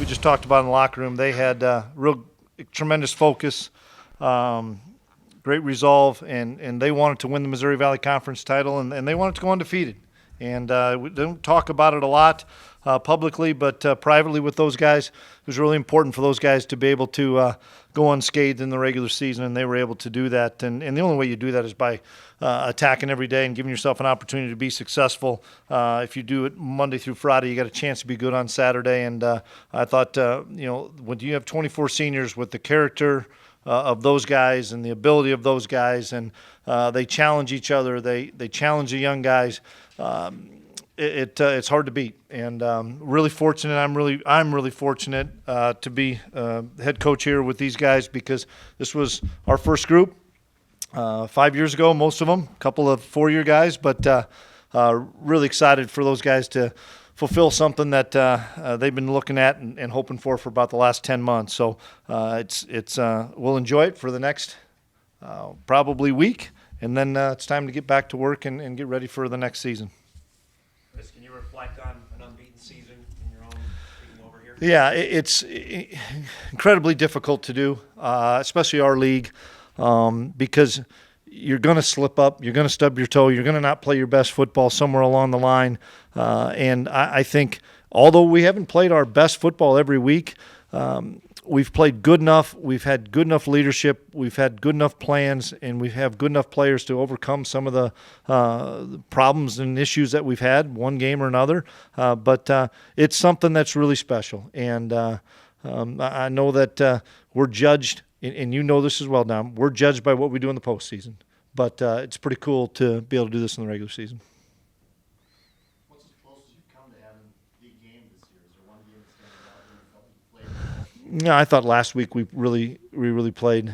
we just talked about in the locker room, they had real tremendous focus, great resolve, and they wanted to win the Missouri Valley Conference title, and they wanted to go undefeated. And we don't talk about it a lot publicly, but privately with those guys, it was really important for those guys to be able to go unscathed in the regular season, and they were able to do that. And the only way you do that is by attacking every day and giving yourself an opportunity to be successful. If you do it Monday through Friday, you got a chance to be good on Saturday. And I thought, when you have 24 seniors with the character of those guys and the ability of those guys, and they challenge each other, they challenge the young guys. It's hard to beat, and really fortunate. I'm really fortunate to be head coach here with these guys, because this was our first group 5 years ago. Most of them, a couple of 4-year guys, but really excited for those guys to fulfill something that they've been looking at and hoping for about the last 10 months. So we'll enjoy it for the next probably week, and then it's time to get back to work and get ready for the next season. Chris, can you reflect on an unbeaten season in your own taking over here? Yeah, it's incredibly difficult to do, especially our league, because you're going to slip up, you're going to stub your toe, you're going to not play your best football somewhere along the line. And I think, although we haven't played our best football every week, we've played good enough, we've had good enough leadership, we've had good enough plans, and we have good enough players to overcome some of the problems and issues that we've had, one game or another. But it's something that's really special. And I know that we're judged, and you know this as well, Dom, we're judged by what we do in the postseason. But it's pretty cool to be able to do this in the regular season. What's as close as you've come to having a big game this year? Is there one game that's standing out when you felt you played? Yeah, I thought last week we really played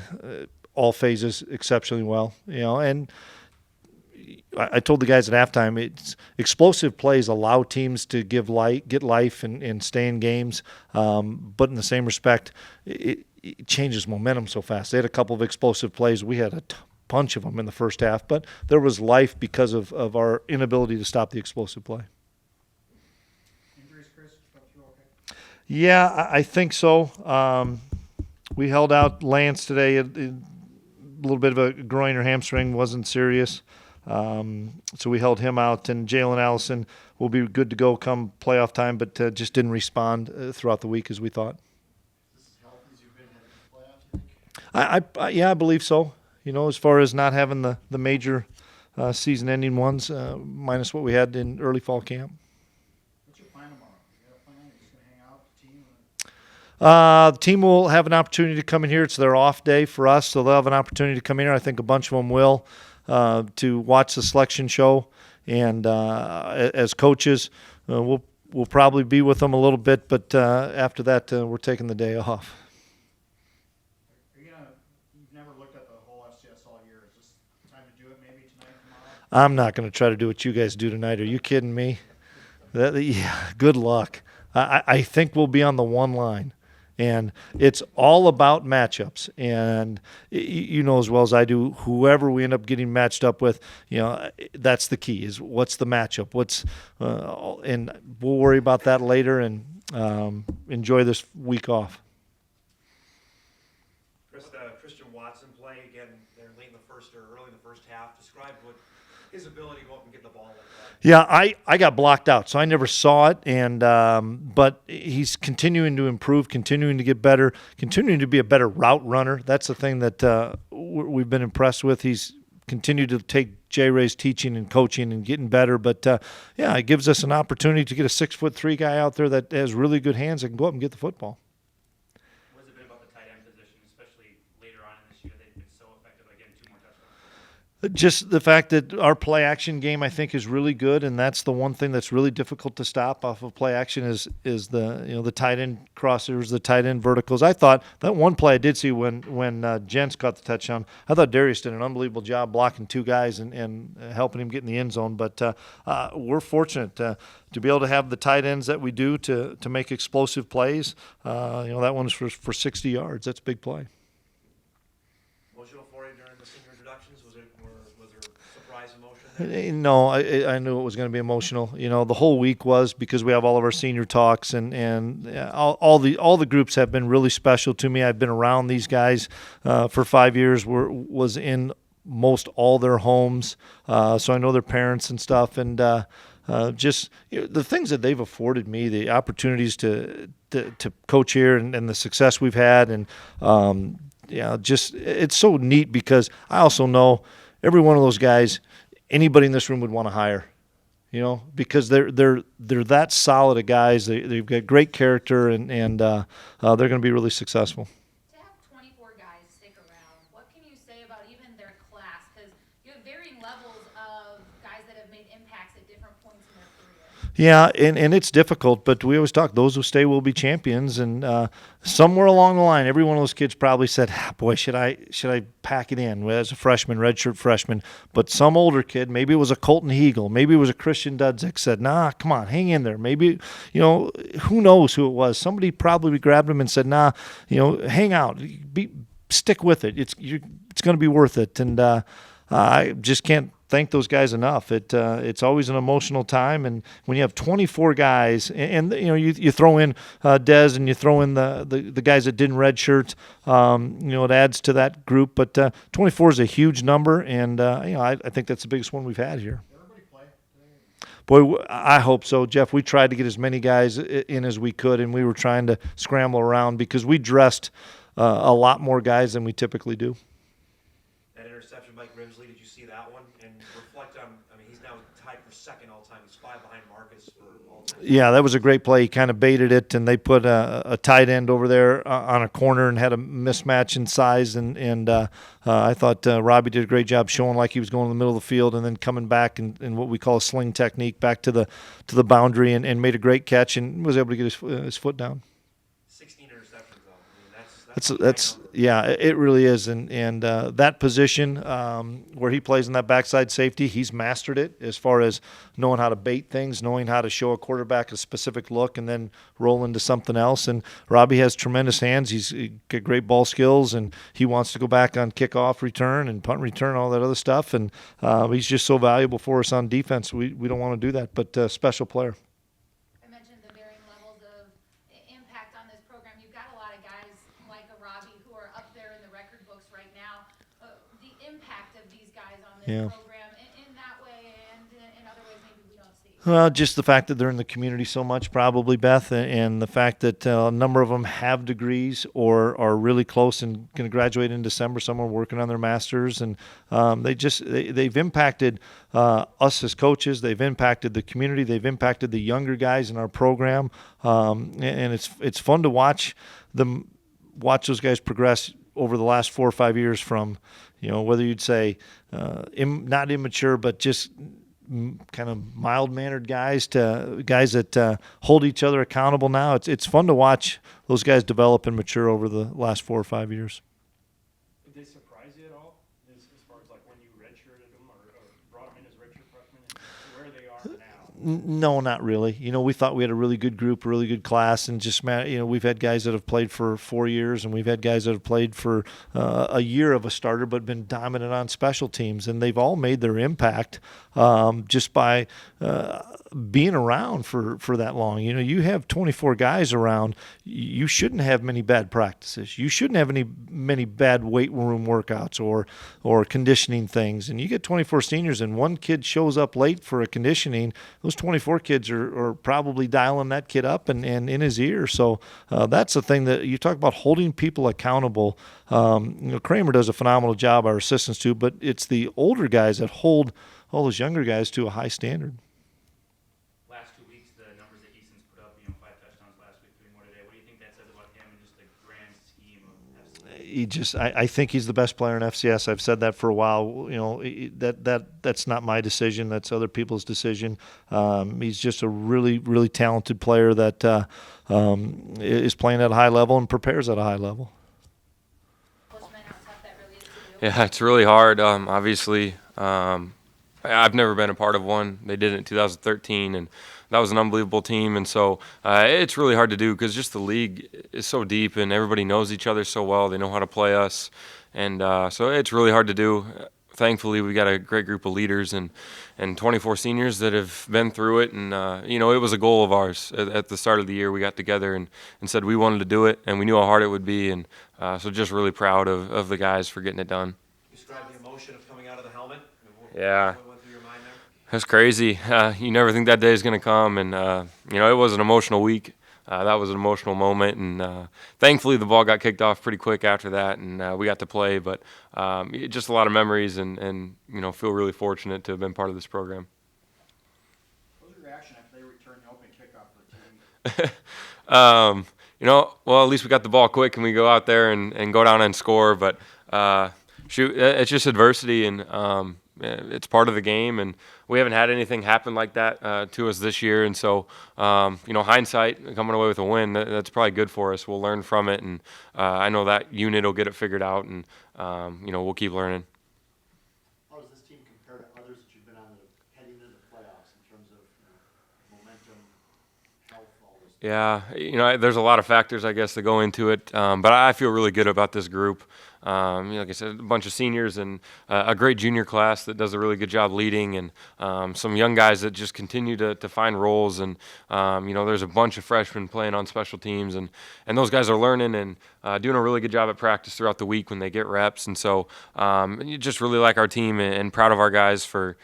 all phases exceptionally well. And I told the guys at halftime, it's explosive plays allow teams to get life and stay in games. But in the same respect, it changes momentum so fast. They had a couple of explosive plays. We had a bunch of them in the first half, but there was life because of our inability to stop the explosive play. Injuries, Chris? You okay? Yeah, I think so. We held out Lance today. A little bit of a groin or hamstring, wasn't serious. So we held him out, and Jalen Allison will be good to go come playoff time, but just didn't respond throughout the week as we thought. Is this as healthy as you've been headed to the playoffs, you think? I believe so. As far as not having the major season-ending ones, minus what we had in early fall camp. What's your plan tomorrow? You got a plan? You're just going to hang out with the team? The team will have an opportunity to come in here. It's their off day for us, so they'll have an opportunity to come in here. I think a bunch of them will, to watch the selection show. And as coaches, we'll probably be with them a little bit, but after that, we're taking the day off. You've never looked at the whole FCS all year. Is this time to do it maybe tonight, tomorrow? I'm not going to try to do what you guys do tonight. Are you kidding me? Good luck. I think we'll be on the one line. And it's all about matchups. And you know as well as I do, whoever we end up getting matched up with, that's the key, is what's the matchup. And we'll worry about that later and enjoy this week off. Christian Watson play again there late in the first or early in the first half. Describe what his ability to go up and get the ball like that. Yeah, I got blocked out, so I never saw it. And but he's continuing to improve, continuing to get better, continuing to be a better route runner. That's the thing that we've been impressed with. He's continued to take J. Ray's teaching and coaching and getting better. But it gives us an opportunity to get a 6'3" guy out there that has really good hands that can go up and get the football. What has it been about the tight end position, especially later on in this year? They've been so effective at getting 2 more touchdowns. Just the fact that our play action game, I think, is really good, and that's the one thing that's really difficult to stop off of play action is the tight end crossers, the tight end verticals. I thought that one play I did see when Jens caught the touchdown, I thought Darius did an unbelievable job blocking 2 guys and helping him get in the end zone. But we're fortunate to be able to have the tight ends that we do to make explosive plays. That one's for 60 yards. That's a big play. Emotional for you during the senior introductions? Was there surprise emotion? No, I knew it was going to be emotional. The whole week was, because we have all of our senior talks, and all the groups have been really special to me. I've been around these guys for 5 years. Was in most all their homes, so I know their parents and stuff, and just the things that they've afforded me, the opportunities to coach here, and the success we've had, and just it's so neat, because I also know every one of those guys, anybody in this room would want to hire, because they're that solid of guys. They've got great character, and they're going to be really successful. To have 24 guys stick around, what can you say about even their class? Because you have varying levels of guys that have made impacts at different points in their career. Yeah, and it's difficult, but we always talk, those who stay will be champions. And somewhere along the line, every one of those kids probably said, boy, should I pack it in as a freshman, redshirt freshman? But some older kid, maybe it was a Colton Hegel, maybe it was a Christian Dudzik, said, nah, come on, hang in there. Maybe, who knows who it was. Somebody probably grabbed him and said, nah, hang out, stick with it. It's going to be worth it. And I just can't thank those guys enough. It's always an emotional time, and when you have 24 guys, and you throw in Dez, and you throw in the guys that didn't redshirt, it adds to that group. But 24 is a huge number, and I think that's the biggest one we've had here. Everybody play today? Boy, I hope so, Jeff. We tried to get as many guys in as we could, and we were trying to scramble around, because we dressed a lot more guys than we typically do. That interception, Mike Rimsley, did you see that one? And reflect on, he's now tied for second all time. He's 5 behind Marcus for all time. Yeah, that was a great play. He kind of baited it, and they put a tight end over there on a corner and had a mismatch in size. And I thought Robbie did a great job showing like he was going in the middle of the field, and then coming back in what we call a sling technique back to the boundary, and made a great catch and was able to get his foot down. 16 interceptions, though. That's yeah, it really is, and that position where he plays in that backside safety, he's mastered it as far as knowing how to bait things, knowing how to show a quarterback a specific look, and then roll into something else. And Robbie has tremendous hands. He's got great ball skills, and he wants to go back on kickoff return and punt return, all that other stuff. And he's just so valuable for us on defense. We don't want to do that, but special player. I mentioned the varying levels of impact on this program. You've got a lot of guys like a Robbie who are up there in the record books right now. The impact of these guys on this program in that way, and in other ways maybe we don't see. Well, just the fact that they're in the community so much, probably, Beth, and the fact that a number of them have degrees or are really close and going to graduate in December. Some are working on their masters, and they've impacted us as coaches. They've impacted the community. They've impacted the younger guys in our program, and it's fun to watch those guys progress over the last 4 or 5 years from, whether you'd say not immature, but just kind of mild-mannered guys to guys that hold each other accountable now. It's fun to watch those guys develop and mature over the last 4 or 5 years. Did they surprise you at all, as far as like when you redshirted them or brought them in as redshirt freshmen, and where they are now? No, not really. We thought we had a really good group, a really good class, and just we've had guys that have played for 4 years, and we've had guys that have played for a year of a starter, but been dominant on special teams, and they've all made their impact just by being around for that long. You have 24 guys around. You shouldn't have many bad practices. You shouldn't have many bad weight room workouts or conditioning things. And you get 24 seniors, and one kid shows up late for a conditioning. Those 24 kids are probably dialing that kid up and in his ear. So that's the thing that you talk about, holding people accountable. Kramer does a phenomenal job, our assistants too, but it's the older guys that hold all those younger guys to a high standard. Last 2 weeks, the numbers that Easton's put up, 5 touchdowns last week, 3 more today. What do you think that says about him and just the grand scheme of FCS? I think he's the best player in FCS. I've said that for a while. That's not my decision. That's other people's decision. He's just a really, really talented player that is playing at a high level and prepares at a high level. Yeah, it's really hard. Obviously, I've never been a part of one. They did it in 2013, and that was an unbelievable team. And so it's really hard to do because just the league is so deep, and everybody knows each other so well. They know how to play us, and so it's really hard to do. thankfully we got a great group of leaders and 24 seniors that have been through it. And you know, it was a goal of ours at the start of the year. We got together and said we wanted to do it, and we knew how hard it would be. And so just really proud of the guys for getting it done. Describe the emotion of coming out of the helmet. Yeah. What went through your mind there? That's crazy. You never think that day is going to come, and you know, it was an emotional week. That was an emotional moment, and thankfully the ball got kicked off pretty quick after that, and we got to play. But just a lot of memories, and you know, feel really fortunate to have been part of this program. What was your reaction after they returned the opening kickoff for the team? You know, well, at least we got the ball quick, and we go out there and go down and score. But shoot, it's just adversity, and it's part of the game, and we haven't had anything happen like that to us this year. And so, you know, hindsight, coming away with a win, that's probably good for us. We'll learn from it, and I know that unit will get it figured out, and you know, we'll keep learning. How does this team compare to others that you've been on that are heading into the playoffs in terms of momentum, health, all those things? Yeah, you know, there's a lot of factors, I guess, that go into it, but I feel really good about this group. You know, like I said, a bunch of seniors and a great junior class that does a really good job leading, and some young guys that just continue to find roles. And you know, there's a bunch of freshmen playing on special teams, and those guys are learning and doing a really good job at practice throughout the week when they get reps. And so, you just really like our team and proud of our guys for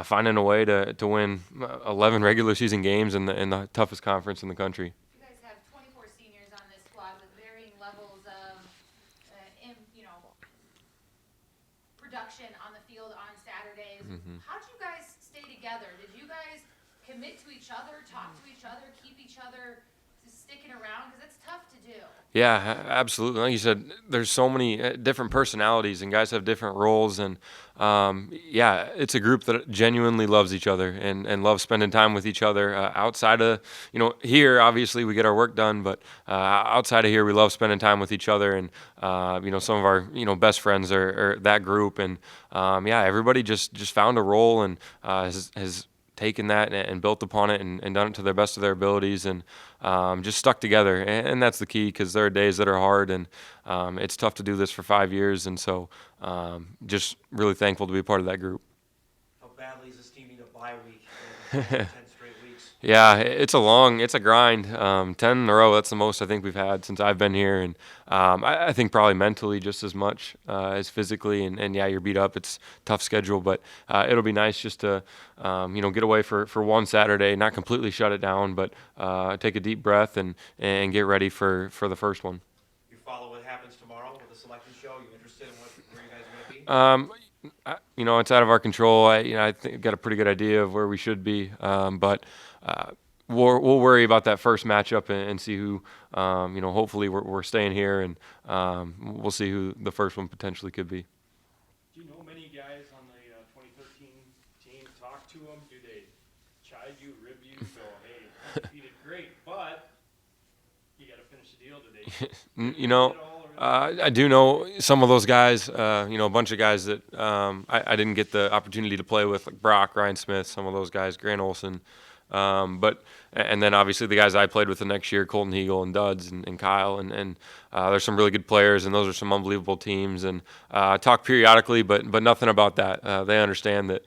finding a way to win 11 regular season games in the toughest conference in the country. You guys have 24 seniors on this squad with varying levels of, you know, production on the field on Saturdays. How did you guys stay together? Did you guys commit to each other, talk to each other, keep each other sticking around? Because it's tough to do. Yeah, absolutely. Like you said, there's so many different personalities, and guys have different roles. And yeah, it's a group that genuinely loves each other and loves spending time with each other. Outside of, you know, here, obviously we get our work done, but outside of here, we love spending time with each other. And you know, some of our, you know, best friends are that group. And yeah, everybody just found a role and has taken that and built upon it and done it to their best of their abilities, and just stuck together. And that's the key, because there are days that are hard, and it's tough to do this for 5 years. And so just really thankful to be a part of that group. How badly does this team need a bye week? 10 straight weeks. Yeah, it's a grind. 10 in a row, that's the most I think we've had since I've been here. And I think probably mentally just as much as physically. And yeah, you're beat up. It's a tough schedule, but it'll be nice just to, you know, get away for one Saturday, not completely shut it down, but take a deep breath and get ready for the first one. You follow what happens tomorrow with the selection show? You interested in where you guys are going to be? You know, it's out of our control. I think got a pretty good idea of where we should be, but we'll worry about that first matchup and see who. You know, hopefully we're staying here, and we'll see who the first one potentially could be. Do you know many guys on the 2013 team? Talk to them. Do they chide you, rib you, go, hey, you did great, but you got to finish the deal today? You know, I do know some of those guys. You know, a bunch of guys that I didn't get the opportunity to play with, like Brock, Ryan Smith, some of those guys, Grant Olson. And then obviously the guys I played with the next year, Colton Hegel and Duds and Kyle, and there's some really good players, and those are some unbelievable teams. And talk periodically, but nothing about that. They understand that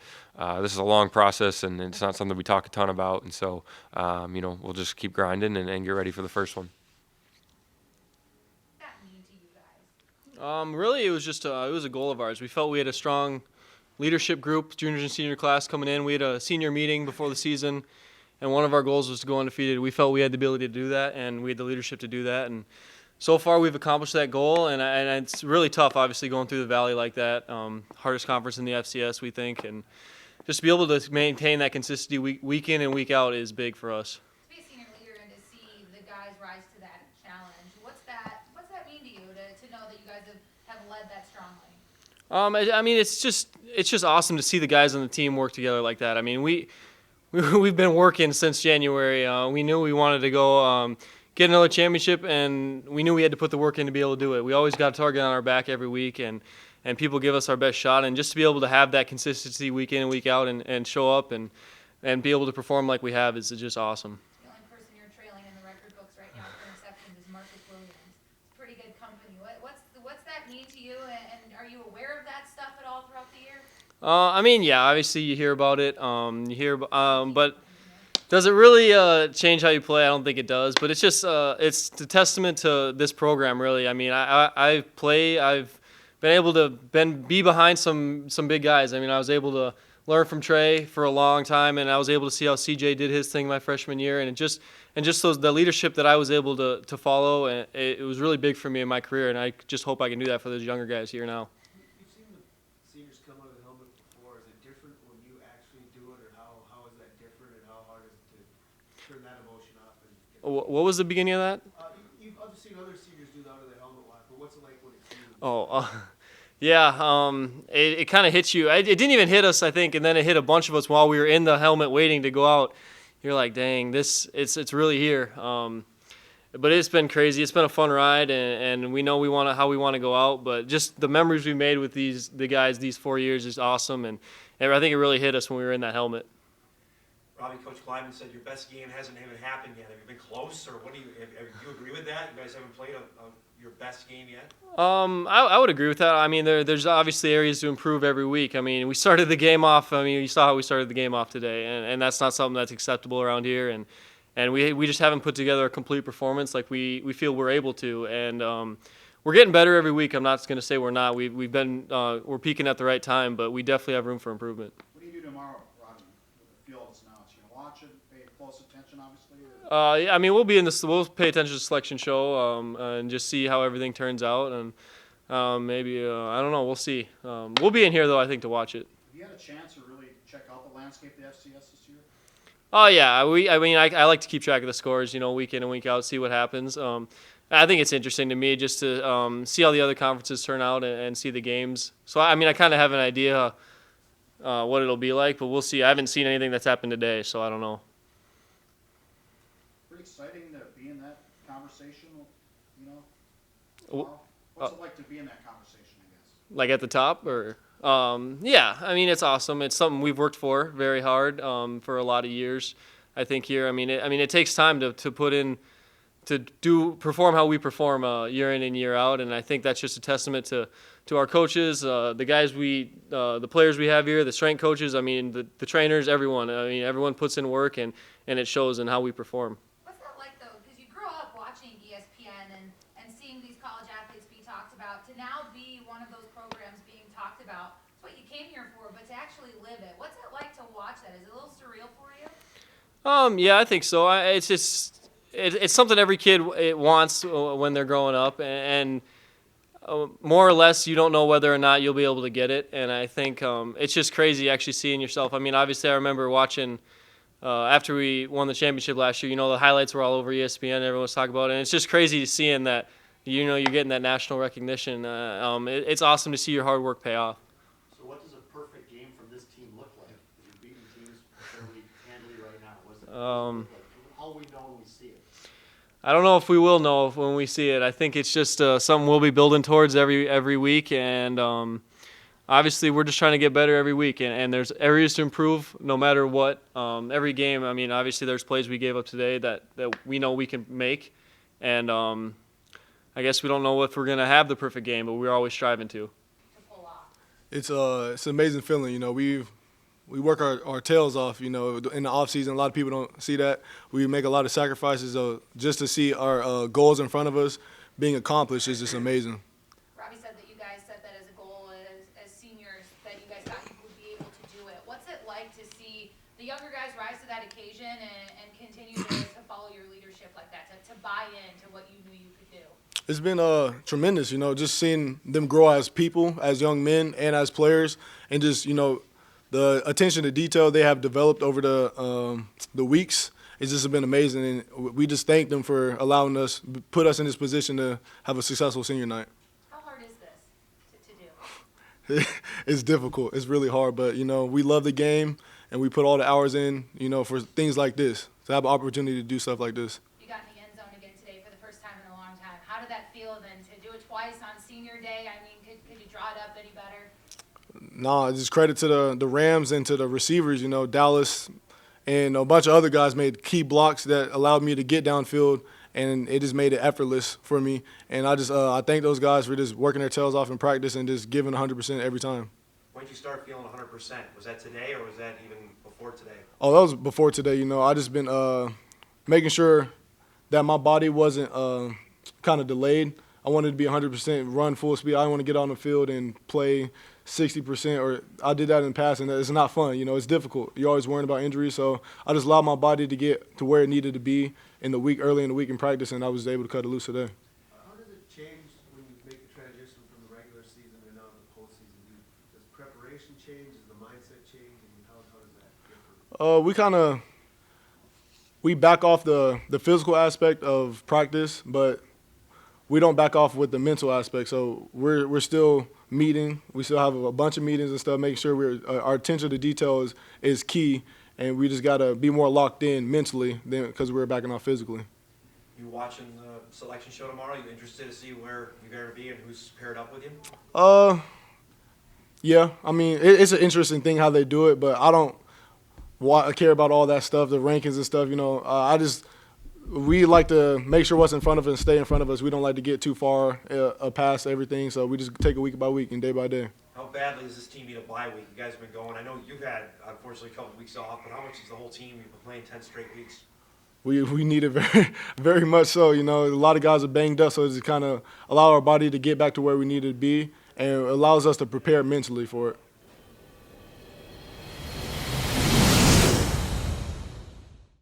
this is a long process, and it's not something we talk a ton about. And so, you know, we'll just keep grinding and get ready for the first one. What does that mean to you guys? Really, it was just it was a goal of ours. We felt we had a strong leadership group, juniors and senior class coming in. We had a senior meeting before the season, and one of our goals was to go undefeated. We felt we had the ability to do that, and we had the leadership to do that. And so far, we've accomplished that goal, and it's really tough, obviously, going through the Valley like that. Hardest conference in the FCS, we think, and just to be able to maintain that consistency week in and week out is big for us. To be a senior leader and to see the guys rise to that challenge, what's that mean to you to know that you guys have led that strongly? I mean, it's just awesome to see the guys on the team work together like that. I mean, we've been working since January. We knew we wanted to go get another championship, and we knew we had to put the work in to be able to do it. We always got a target on our back every week, and people give us our best shot. And just to be able to have that consistency week in and week out and show up and be able to perform like we have is just awesome. The only person you're trailing in the record books right now for interceptions is Marcus Williams. It's pretty good company. What's that mean to you, and are you aware of that stuff at all throughout the year? I mean, yeah, obviously you hear about it. But does it really change how you play? I don't think it does. But it's just it's a testament to this program, really. I mean, I've been able to be behind some big guys. I mean, I was able to learn from Trey for a long time, and I was able to see how CJ did his thing my freshman year, and just the leadership that I was able to follow, and it was really big for me in my career, and I just hope I can do that for those younger guys here now. You've seen the seniors come out of the helmet before. Is it different when you actually do it, or how is that different, and how hard is it to turn that emotion up? And What was the beginning of that? I've seen other seniors do that out of the helmet line, but what's it like when it's you? Yeah, it kind of hits you. It didn't even hit us, I think, and then it hit a bunch of us while we were in the helmet waiting to go out. You're like, dang, it's really here. But it's been crazy. It's been a fun ride, and we know how we want to go out. But just the memories we made with the guys these 4 years is awesome, and I think it really hit us when we were in that helmet. Robbie, Coach Klieman said your best game hasn't even happened yet. Have you been close, or what do you agree with that? You guys haven't played your best game yet? I would agree with that. I mean, there's obviously areas to improve every week. I mean, we started the game off. I mean, you saw how we started the game off today, and that's not something that's acceptable around here. And we just haven't put together a complete performance like we feel we're able to. And we're getting better every week. I'm not going to say we're not. We're peaking at the right time, but we definitely have room for improvement. What do you do tomorrow, Robbie, with the field that's announced? You know, watch it, pay close attention, obviously? Yeah, I mean, we'll pay attention to the selection show and just see how everything turns out, and maybe I don't know, we'll see. We'll be in here though, I think, to watch it. Have you had a chance to really check out the landscape of the FCS this year? Oh yeah, I like to keep track of the scores, week in and week out, see what happens. I think it's interesting to me just to see how the other conferences turn out and see the games. So I mean, I kind of have an idea what it'll be like, but we'll see. I haven't seen anything that's happened today, so I don't know. Pretty exciting to be in that conversation, tomorrow. What's it like to be in that conversation, I guess? Like at the top, or yeah, I mean, it's awesome. It's something we've worked for very hard for a lot of years. I think here, I mean, it takes time to put in perform how we perform year in and year out, and I think that's just a testament to our coaches, the guys the players we have here, the strength coaches. I mean, the trainers, everyone. I mean, everyone puts in work, and it shows in how we perform. What's that like, though? Because you grew up watching ESPN and seeing these college athletes be talked about, to now be one of those programs being talked about. It's what you came here for, but to actually live it. What's it like to watch that? Is it a little surreal for you? Yeah, I think so. It's something every kid wants when they're growing up, and more or less you don't know whether or not you'll be able to get it. And I think it's just crazy actually seeing yourself. I mean, obviously I remember watching after we won the championship last year. The highlights were all over ESPN. Everyone was talking about it, and it's just crazy seeing that. You're getting that national recognition. It's awesome to see your hard work pay off. So what does a perfect game from this team look like? You're beating teams fairly handily right now. What's it look like? How will we know when we see it? I don't know if we will know when we see it. I think it's just something we'll be building towards every week, and obviously we're just trying to get better every week, and there's areas to improve no matter what. Every game, I mean, obviously there's plays we gave up today that we know we can make, and I guess we don't know if we're going to have the perfect game, but we're always striving to. It's an amazing feeling. We work our tails off, in the off season. A lot of people don't see that. We make a lot of sacrifices. Just to see our goals in front of us being accomplished is just amazing. Robbie said that you guys set that as a goal as seniors, that you guys thought you would be able to do it. What's it like to see the younger guys rise to that occasion and continue to follow your leadership like that, to buy into what you knew you could do? It's been tremendous, just seeing them grow as people, as young men, and as players, and just, the attention to detail they have developed over the weeks. It's just been amazing, and we just thank them for allowing us, put us in this position to have a successful senior night. How hard is this to do? It's difficult. It's really hard, but, we love the game, and we put all the hours in, for things like this, to have an opportunity to do stuff like this. You got in the end zone again today for the first time in a long time. How did that feel then to do it twice on senior day? I mean, could you draw it up any better? No, just credit to the Rams and to the receivers, Dallas and a bunch of other guys made key blocks that allowed me to get downfield, and it just made it effortless for me. And I thank those guys for just working their tails off in practice and just giving 100% every time. When did you start feeling 100%? Was that today or was that even before today? Oh, that was before today. You know, I just been making sure that my body wasn't kind of delayed. I wanted to be 100%, run full speed. I didn't want to get on the field and play 60%. Or I did that in the past, and it's not fun. You know, it's difficult. You're always worrying about injuries. So I just allowed my body to get to where it needed to be in the week, early in the week in practice, and I was able to cut it loose today. How does it change when you make the transition from the regular season and now to the postseason? Does preparation change? Does the mindset change? I mean, how does that differ? We back off the physical aspect of practice, but we don't back off with the mental aspect. So we're still meeting. We still have a bunch of meetings and stuff, making sure our attention to detail is key, and we just got to be more locked in mentally because we're backing off physically. You watching the selection show tomorrow? You interested to see where you're going to be and who's paired up with you? Yeah. I mean, it's an interesting thing how they do it, but I don't care about all that stuff, the rankings and stuff. You know, we like to make sure what's in front of us and stay in front of us. We don't like to get too far past everything, so we just take it week by week and day by day. How badly does this team need a bye week? You guys have been going. I know you've had, unfortunately, a couple of weeks off, but how much is the whole team? You've been playing 10 straight weeks. We need it very, very much so. You know, a lot of guys are banged up, so it's kind of allow our body to get back to where we need it to be, and it allows us to prepare mentally for it.